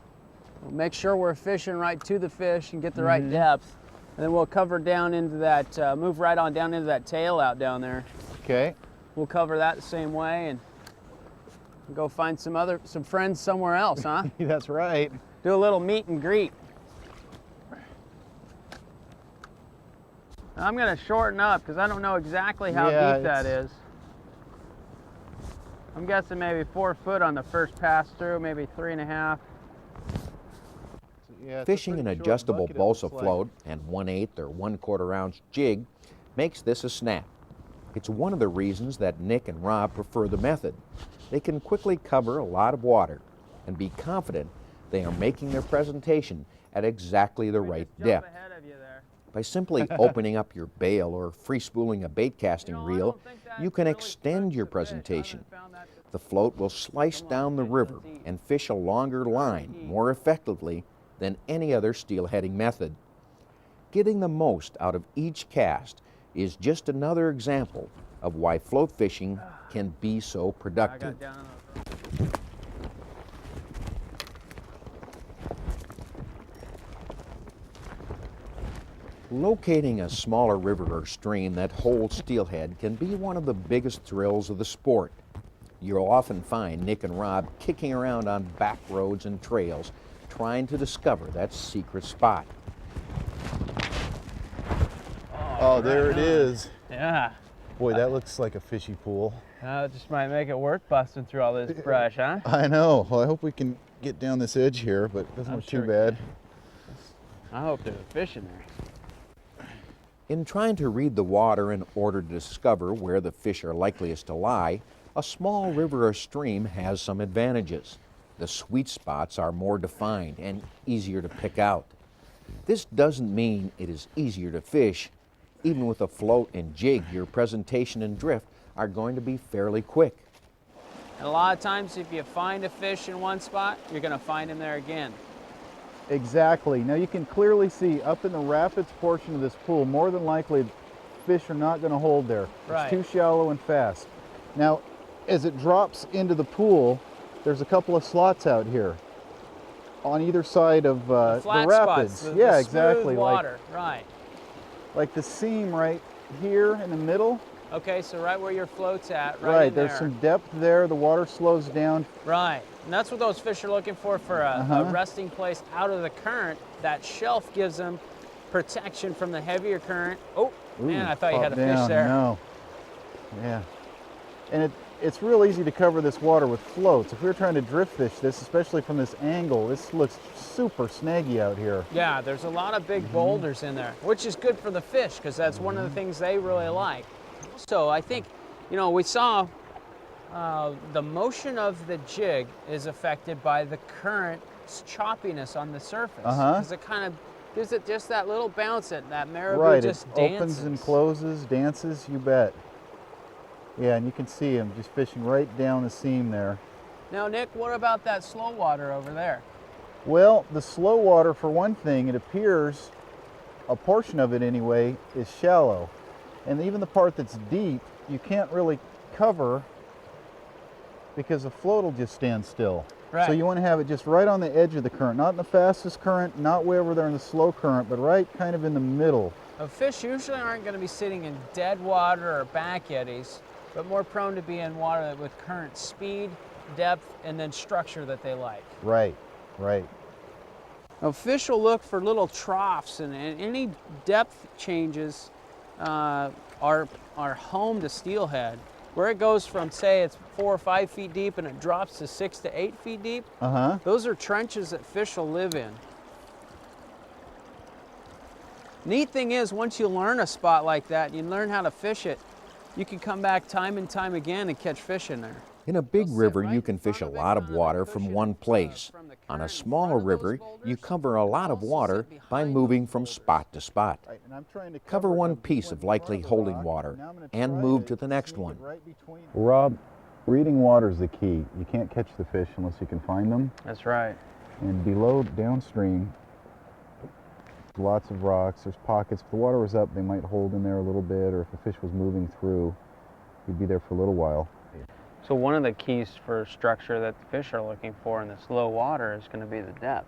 We'll make sure we're fishing right to the fish and get the right depth. And then we'll cover down into that, move right on down into that tail out down there. Okay. We'll cover that the same way and go find some friends somewhere else, huh? That's right. Do a little meet and greet. I'm going to shorten up because I don't know exactly how deep that is. I'm guessing maybe 4 foot on the first pass through, maybe 3.5. Yeah, Fishing an adjustable balsa float and 1/8 or 1/4 ounce jig makes this a snap. It's one of the reasons that Nick and Rob prefer the method. They can quickly cover a lot of water and be confident they are making their presentation at exactly the right depth. By simply opening up your bail or free-spooling a bait casting reel, you can extend your presentation. The float will slice down the river and fish a longer line more effectively than any other steelheading method. Getting the most out of each cast is just another example of why float fishing can be so productive. Locating a smaller river or stream that holds steelhead can be one of the biggest thrills of the sport. You'll often find Nick and Rob kicking around on back roads and trails trying to discover that secret spot. Oh, there it is. Yeah. Boy, that looks like a fishy pool. It just might make it work busting through all this brush, huh? I know. Well, I hope we can get down this edge here, but it doesn't look too bad. I hope there's a fish in there. In trying to read the water in order to discover where the fish are likeliest to lie, a small river or stream has some advantages. The sweet spots are more defined and easier to pick out. This doesn't mean it is easier to fish. Even with a float and jig, your presentation and drift are going to be fairly quick. And a lot of times if you find a fish in one spot, you're going to find him there again. Exactly. Now you can clearly see up in the rapids portion of this pool, more than likely fish are not going to hold there. Right. It's too shallow and fast. Now, as it drops into the pool, there's a couple of slots out here on either side of the rapids. Spots, yeah, the exactly. smooth water, right. Like the seam right here in the middle. Okay, so right where your float's at, Right, in there's there. some depth there. The water slows down. Right, and that's what those fish are looking for a resting place out of the current. That shelf gives them protection from the heavier current. Oh, man, I thought you had a fish there. No. Yeah. And it's real easy to cover this water with floats. If we were trying to drift fish this, especially from this angle, this looks super snaggy out here. Yeah, there's a lot of big boulders in there, which is good for the fish because that's one of the things they really like. So I think, you know, we saw the motion of the jig is affected by the current's choppiness on the surface. Because it kind of gives it just that little bounce that marabou just dances. Opens and closes, dances, you bet. Yeah, and you can see him just fishing right down the seam there. Now, Nick, what about that slow water over there? Well, the slow water, for one thing, it appears, a portion of it anyway, is shallow. And even the part that's deep, you can't really cover because the float will just stand still. Right. So you want to have it just right on the edge of the current, not in the fastest current, not way over there in the slow current, but right kind of in the middle. Fish usually aren't going to be sitting in dead water or back eddies, but more prone to be in water with current speed, depth, and then structure that they like. Right, right. Now, fish will look for little troughs, and any depth changes are home to steelhead. Where it goes from, say, it's 4 or 5 feet deep and it drops to 6 to 8 feet deep, those are trenches that fish will live in. Neat thing is, once you learn a spot like that, and you learn how to fish it, you can come back time and time again and catch fish in there. In a big river, you can fish a lot of water from one place. On a smaller river, you cover a lot of water by moving from spot to spot. Cover one piece of likely holding water and move to the next one. Rob, reading water is the key. You can't catch the fish unless you can find them. That's right. And below, downstream, lots of rocks. There's pockets. If the water was up, they might hold in there a little bit, or if the fish was moving through, he'd be there for a little while. So one of the keys for structure that the fish are looking for in this low water is going to be the depth.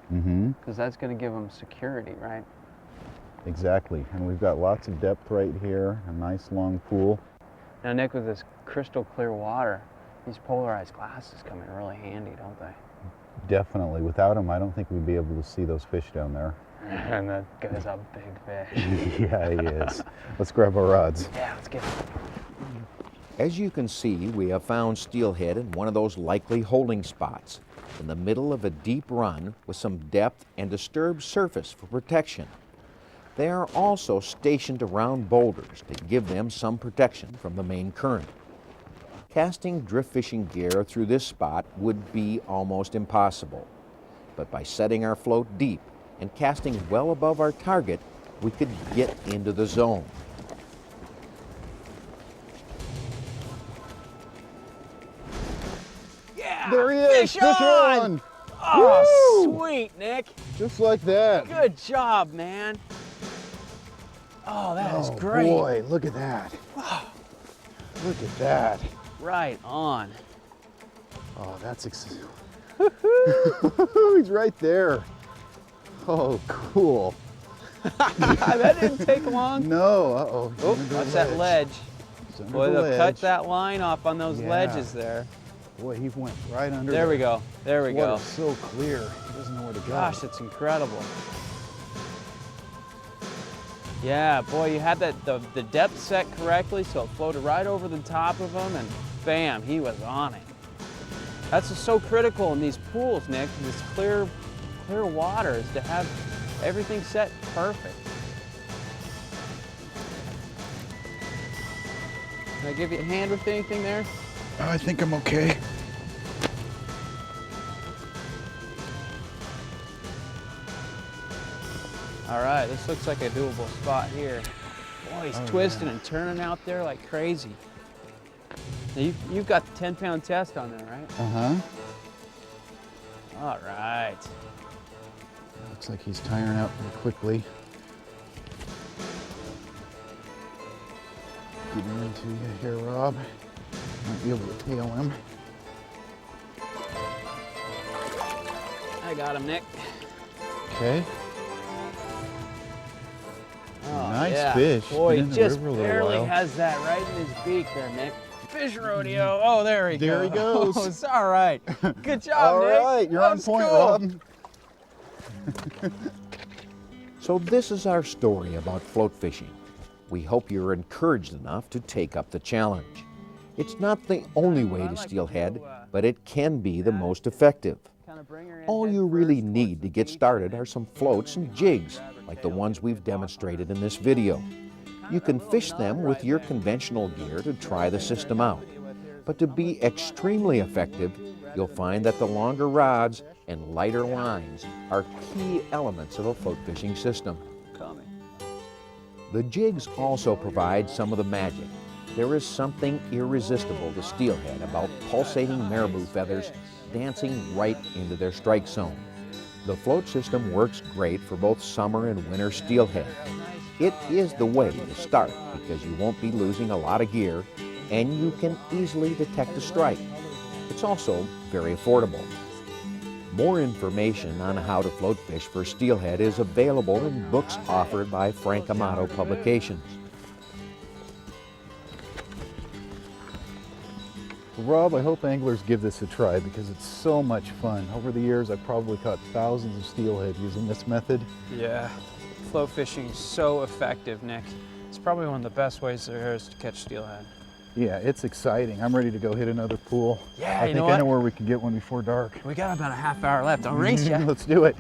Because that's going to give them security, right? Exactly. And we've got lots of depth right here, a nice long pool. Now, Nick, with this crystal clear water, these polarized glasses come in really handy, don't they? Definitely. Without them, I don't think we'd be able to see those fish down there. And that guy's a big fish. Yeah, he is. Let's grab our rods. Yeah, let's get it. As you can see, we have found steelhead in one of those likely holding spots, in the middle of a deep run with some depth and disturbed surface for protection. They are also stationed around boulders to give them some protection from the main current. Casting drift fishing gear through this spot would be almost impossible, but by setting our float deep and casting well above our target, we could get into the zone. Yeah! There he is! Fish on! Oh, sweet, Nick. Just like that. Good job, man. Oh, that is great. Boy, look at that. Look at that. Right on. Oh, that's he's right there. Oh, cool. That didn't take long. No, uh-oh. Oh, watch that ledge. He's under Boy, the they'll ledge. cut that line off on those Yeah. ledges there. Boy, he went right under There we go. There we go. Water's so clear. He doesn't know where to go. Gosh, it's incredible. Yeah, boy, you had the depth set correctly, so it floated right over the top of him, and bam, he was on it. That's just so critical in these pools, Nick, this clear water, is to have everything set perfect. Can I give you a hand with anything there? I think I'm okay. All right, this looks like a doable spot here. Boy, he's twisting and turning out there like crazy. Now you've got the 10-pound test on there, right? Uh-huh. All right. Looks like he's tiring out pretty quickly. Getting into you here, Rob. Might be able to tail him. I got him, Nick. Okay. Oh, Nice yeah. fish. Boy, Been he in the just river a little barely while. has that right in his beak there, Nick. Fish rodeo. Oh, there he goes. There he goes. Oh, it's all right. Good job, All Nick. right, you're That on was point, cool. Rob. So this is our story about float fishing. We hope you're encouraged enough to take up the challenge. It's not the only way to steelhead, but it can be the most effective. Kinda bring her in All head you first really towards need the to get beach, started and are then some come floats in and and jigs, grab her like the tail ones and we've walk demonstrated on. in this video. Kinda You that can little fish nub them with right your there. conventional gear to try the system out. But to be extremely effective, you'll find that the longer rods and lighter lines are key elements of a float fishing system. Coming. The jigs also provide some of the magic. There is something irresistible to steelhead about pulsating marabou feathers dancing right into their strike zone. The float system works great for both summer and winter steelhead. It is the way to start because you won't be losing a lot of gear and you can easily detect a strike. It's also very affordable. More information on how to float fish for steelhead is available in books offered by Frank Amato Publications. Rob, I hope anglers give this a try because it's so much fun. Over the years, I've probably caught thousands of steelhead using this method. Yeah, float fishing is so effective, Nick. It's probably one of the best ways there is to catch steelhead. Yeah, it's exciting. I'm ready to go hit another pool. Yeah, I you think know I know what? where we can get one before dark. We got about a half hour left. I'll race you. Let's do it.